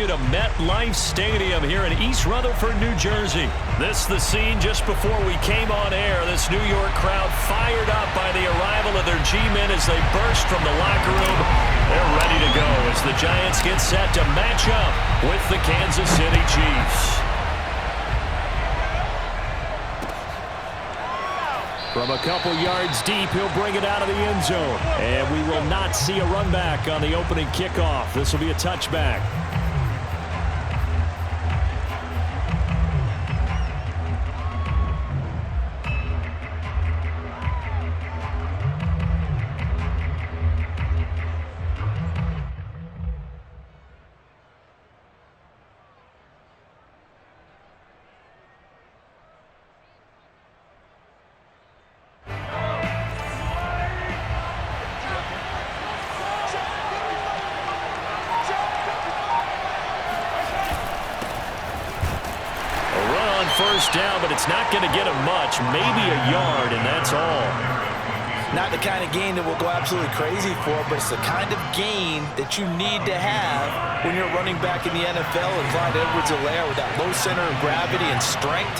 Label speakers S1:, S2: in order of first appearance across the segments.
S1: you to MetLife Stadium here in East Rutherford, New Jersey. This is the scene just before we came on air. This New York crowd fired up by the arrival of their G-men as they burst from the locker room. They're ready to go as the Giants get set to match up with the Kansas City Chiefs. From a couple yards deep, he'll bring it out of the end zone. And we will not see a run back on the opening kickoff. This will be a touchback. First down, but it's not going to get him much. Maybe a yard, and that's all.
S2: Not the kind of gain that we'll go absolutely crazy for, but it's the kind of gain that you need to have when you're running back in the NFL. And Clyde Edwards-Helaire with that low center of gravity and strength,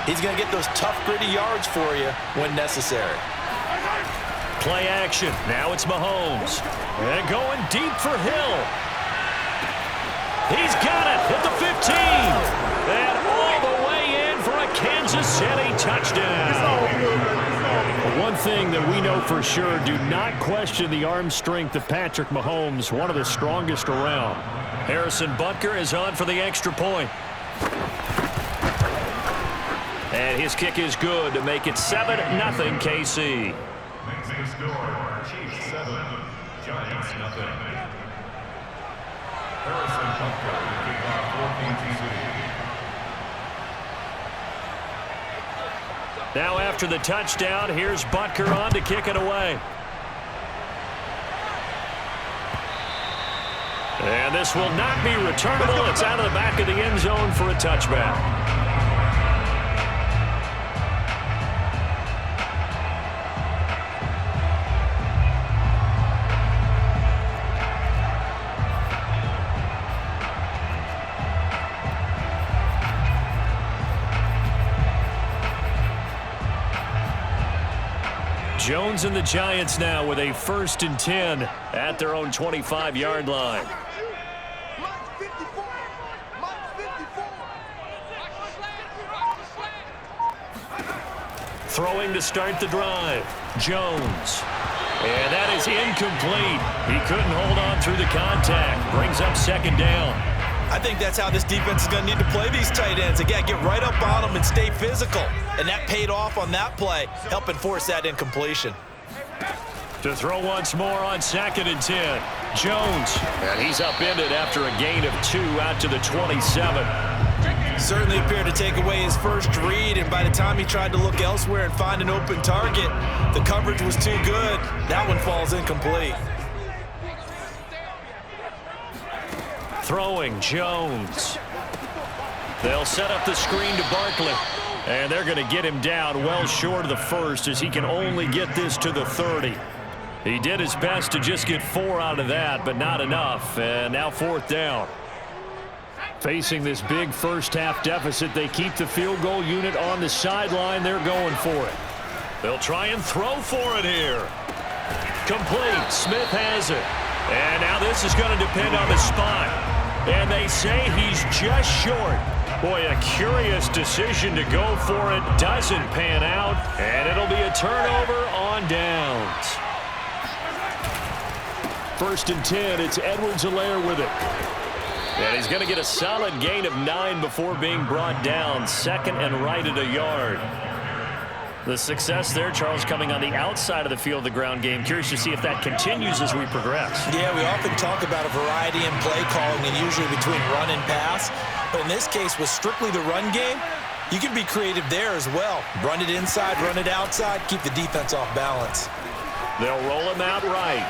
S2: he's going to get those tough, gritty yards for you when necessary.
S1: Play action. Now it's Mahomes. And going deep for Hill. He's got it at the 15. And all the way in for a Kansas City touchdown. One thing that we know for sure, do not question the arm strength of Patrick Mahomes, one of the strongest around. Harrison Butker is on for the extra point. And his kick is good to make it 7-0 KC.
S3: Makes the score Chiefs 7, Giants 0. Harrison Butker will kick off for Kansas City.
S1: Now after the touchdown, here's Butker on to kick it away. And this will not be returnable. It's out of the back of the end zone for a touchback. Jones and the Giants now with a 1st and 10 at their own 25-yard line. Throwing to start the drive. Jones. And that is incomplete. He couldn't hold on through the contact. Brings up 2nd down.
S2: I think that's how this defense is going to need to play these tight ends. Again, get right up on them and stay physical. And that paid off on that play, helping force that incompletion.
S1: To throw once more on 2nd and 10. Jones. And he's upended after a gain of 2 out to the 27.
S2: Certainly appeared to take away his first read, and by the time he tried to look elsewhere and find an open target, the coverage was too good. That one falls incomplete.
S1: Throwing, Jones. They'll set up the screen to Barkley. And they're going to get him down well short of the 1st as he can only get this to the 30. He did his best to just get 4 out of that, but not enough. And now 4th down. Facing this big first-half deficit, they keep the field goal unit on the sideline. They're going for it. They'll try and throw for it here. Complete. Smith has it. And now this is going to depend on the spot. And they say he's just short. Boy, a curious decision to go for it. Doesn't pan out. And it'll be a turnover on downs. 1st and 10. It's Edwards-Helaire with it. And he's going to get a solid gain of 9 before being brought down. 2nd and right at a yard. The success there, Charles, coming on the outside of the field, the ground game. Curious to see if that continues as we progress.
S2: Yeah, we often talk about a variety in play calling and usually between run and pass. But in this case, with strictly the run game, you can be creative there as well. Run it inside, run it outside, keep the defense off balance.
S1: They'll roll him out right.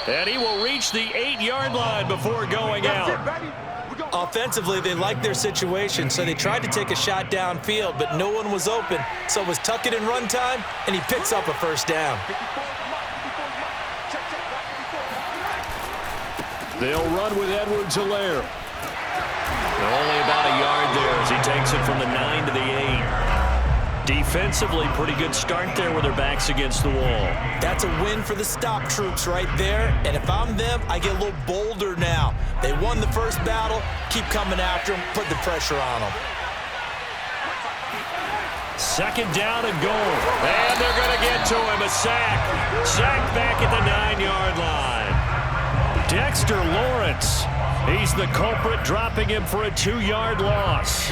S1: And he will reach the 8-yard line before going out.
S2: Offensively, they liked their situation, so they tried to take a shot downfield, but no one was open. So it was tuck it in run time, and he picks up a 1st down.
S1: They'll run with Edwards-Helaire. Only about a yard there as he takes it from the 9 to the 8. Defensively, pretty good start there with their backs against the wall.
S2: That's a win for the stop troops right there. And if I'm them, I get a little bolder now. They won the first battle. Keep coming after them. Put the pressure on them.
S1: Second down and goal. And they're going to get to him. A sack. Sack back at the 9-yard line. Dexter Lawrence. He's the culprit, dropping him for a 2-yard loss.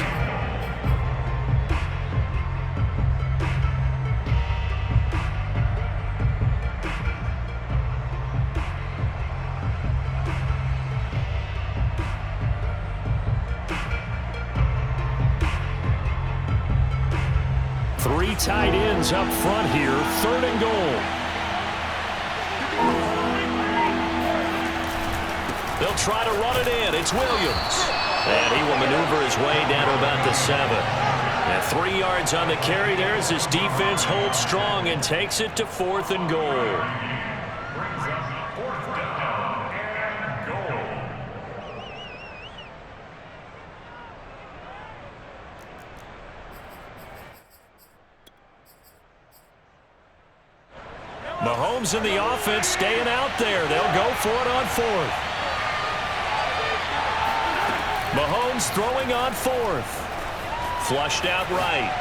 S1: Three tight ends up front here. 3rd and goal. They'll try to run it in. It's Williams. And he will maneuver his way down to about the 7. And 3 yards on the carry there as his defense holds strong and takes it to 4th and goal.
S3: Brings up 4th down and goal.
S1: Mahomes and the offense staying out there. They'll go for it on 4th. Mahomes throwing on 4th. Flushed out right.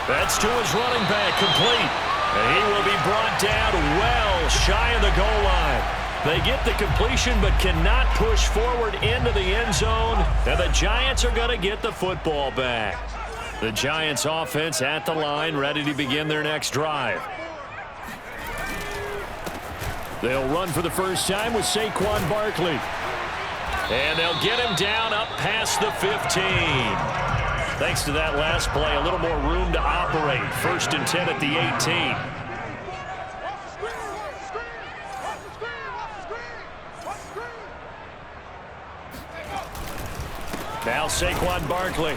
S1: That's to his running back, complete. And he will be brought down well shy of the goal line. They get the completion but cannot push forward into the end zone. And the Giants are going to get the football back. The Giants offense at the line, ready to begin their next drive. They'll run for the first time with Saquon Barkley. And they'll get him down up past the 15. Thanks to that last play, a little more room to operate. 1st and 10 at the 18. Now Saquon Barkley.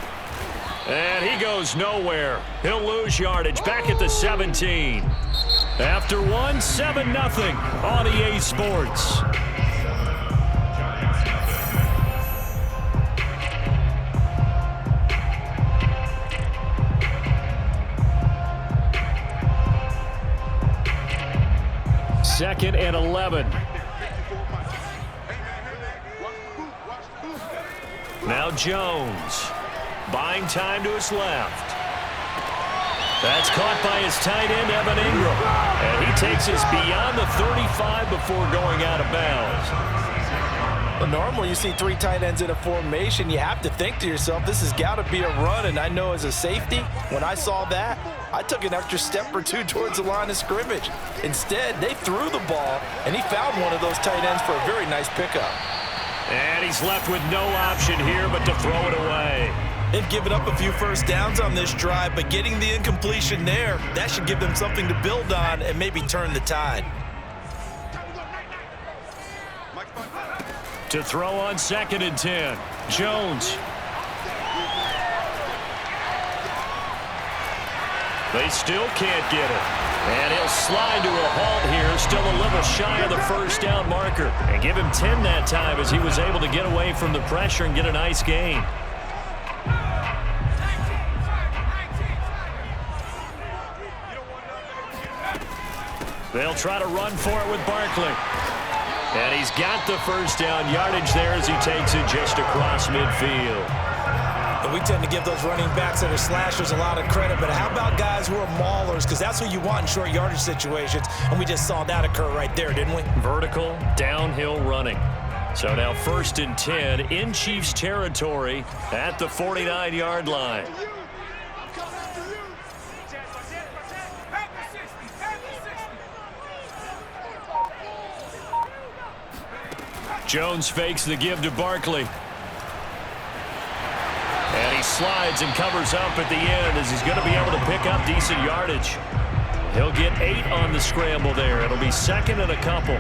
S1: And he goes nowhere. He'll lose yardage back at the 17. After one, 7-0 on EA Sports. Second and 11. Now Jones. Buying time to his left. That's caught by his tight end, Evan Ingram. And he takes us beyond the 35 before going out of bounds.
S2: Well, normally you see 3 tight ends in a formation. You have to think to yourself, this has got to be a run. And I know as a safety, when I saw that, I took an extra step or 2 towards the line of scrimmage. Instead, they threw the ball, and he found one of those tight ends for a very nice pickup.
S1: And he's left with no option here but to throw it away.
S2: They've given up a few first downs on this drive, but getting the incompletion there, that should give them something to build on and maybe turn the tide.
S1: To throw on 2nd and 10. Jones. They still can't get it. And he'll slide to a halt here, still a little shy of the first down marker. And give him 10 that time as he was able to get away from the pressure and get a nice gain. They'll try to run for it with Barkley. And he's got the first down yardage there as he takes it just across midfield.
S2: And we tend to give those running backs that are slashers a lot of credit, but how about guys who are maulers? Because that's what you want in short yardage situations, and we just saw that occur right there, didn't we?
S1: Vertical, downhill running. So now 1st and 10 in Chiefs territory at the 49-yard line. Jones fakes the give to Barkley. And he slides and covers up at the end as he's going to be able to pick up decent yardage. He'll get 8 on the scramble there. It'll be 2nd and a couple.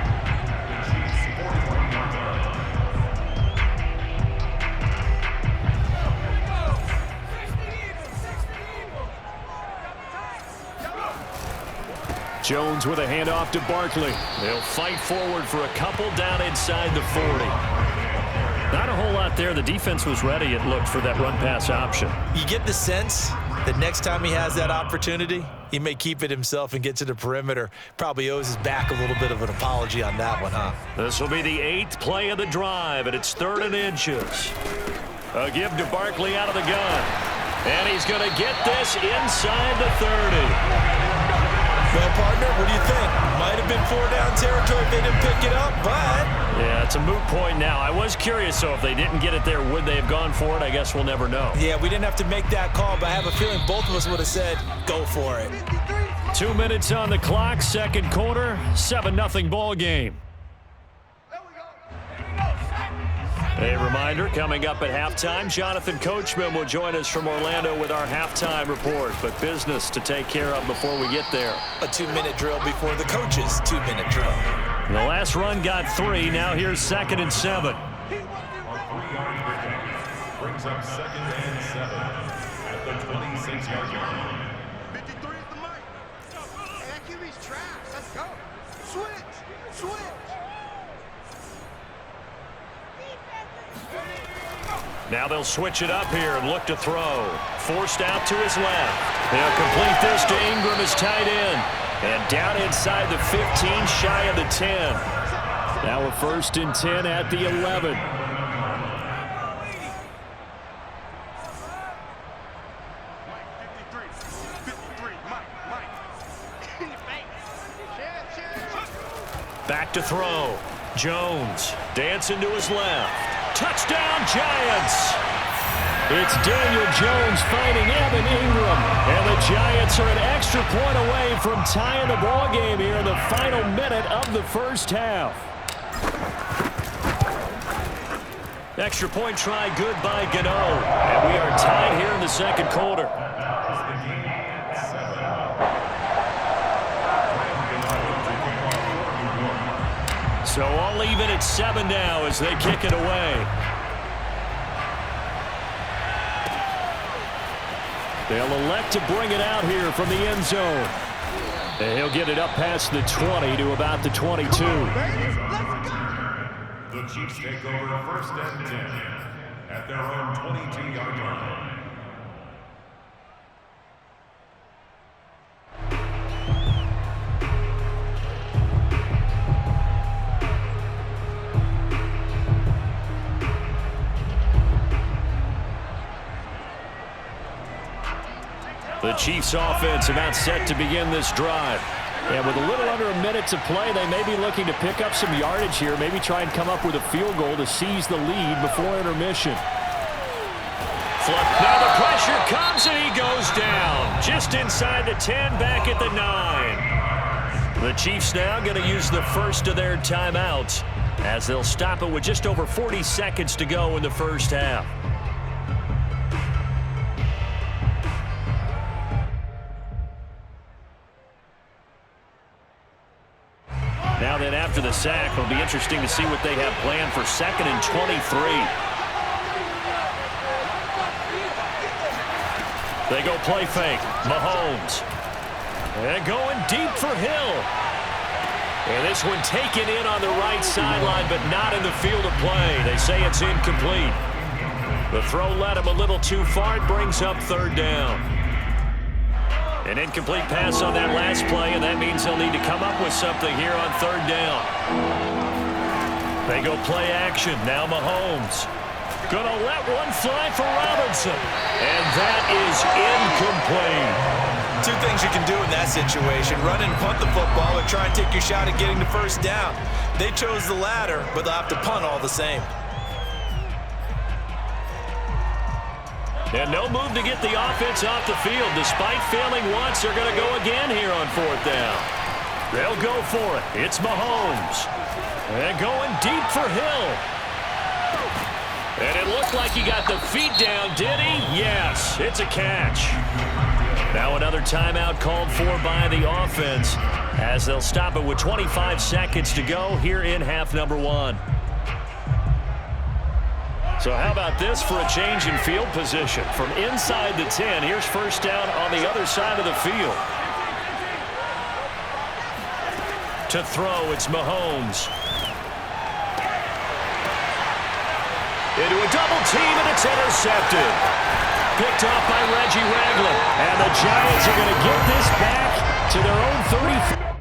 S1: Jones with a handoff to Barkley. They'll fight forward for a couple down inside the 40. Not a whole lot there. The defense was ready, it looked, for that run-pass option.
S2: You get the sense that next time he has that opportunity, he may keep it himself and get to the perimeter. Probably owes his back a little bit of an apology on that one, huh?
S1: This will be the 8th play of the drive, and it's 3rd and inches. A give to Barkley out of the gun. And he's going to get this inside the 30.
S2: Well, partner, what do you think? Might have been 4-down territory if they didn't pick it up, but...
S1: Yeah, it's a moot point now. I was curious, so if they didn't get it there, would they have gone for it? I guess we'll never know.
S2: Yeah, we didn't have to make that call, but I have a feeling both of us would have said, go for it.
S1: 2 minutes on the clock, second quarter, 7-0 ball game. A reminder, coming up at halftime, Jonathan Coachman will join us from Orlando with our halftime report. But business to take care of before we get there.
S2: A 2-minute drill before the coach's 2-minute drill.
S1: The last run got 3. Now here's 2nd and 7.
S3: Brings up 2nd and 7 at the 26-yard line.
S4: 53 is the mic. Hey, that QB's trash. Let's go. Switch.
S1: Now they'll switch it up here and look to throw. Forced out to his left. They'll complete this to Ingram as tight end. And down inside the 15, shy of the 10. Now a 1st and 10 at the 11. Back to throw. Jones dancing to his left. Touchdown, Giants! It's Daniel Jones finding Evan Ingram. And the Giants are an extra point away from tying the ball game here in the final minute of the first half. Extra point try good by Gano. And we are tied here in the second quarter. So all even at 7 now as they kick it away. They'll elect to bring it out here from the end zone. And he'll get it up past the 20 to about the 22.
S3: The Chiefs take over 1st and 10 at their own 22-yard line.
S1: The Chiefs offense about set to begin this drive. And with a little under a minute to play, they may be looking to pick up some yardage here, maybe try and come up with a field goal to seize the lead before intermission. Now the pressure comes and he goes down. Just inside the 10, back at the 9. The Chiefs now going to use the first of their timeouts as they'll stop it with just over 40 seconds to go in the first half. Now then, after the sack, it'll be interesting to see what they have planned for 2nd and 23. They go play fake. Mahomes. And going deep for Hill. And this one taken in on the right sideline, but not in the field of play. They say it's incomplete. The throw led him a little too far. It brings up 3rd down. An incomplete pass on that last play, and that means they'll need to come up with something here on 3rd down. They go play action. Now Mahomes. Gonna let one fly for Robinson. And that is incomplete.
S2: 2 things you can do in that situation. Run and punt the football or try and take your shot at getting the 1st down. They chose the latter, but they'll have to punt all the same.
S1: And no move to get the offense off the field. Despite failing once, they're going to go again here on 4th down. They'll go for it. It's Mahomes. And going deep for Hill. And it looked like he got the feet down, did he? Yes, it's a catch. Now another timeout called for by the offense as they'll stop it with 25 seconds to go here in half number 1. So how about this for a change in field position? From inside the 10, here's 1st down on the other side of the field. To throw, it's Mahomes. Into a double team, and it's intercepted. Picked off by Reggie Ragland. And the Giants are going to get this back to their own 30.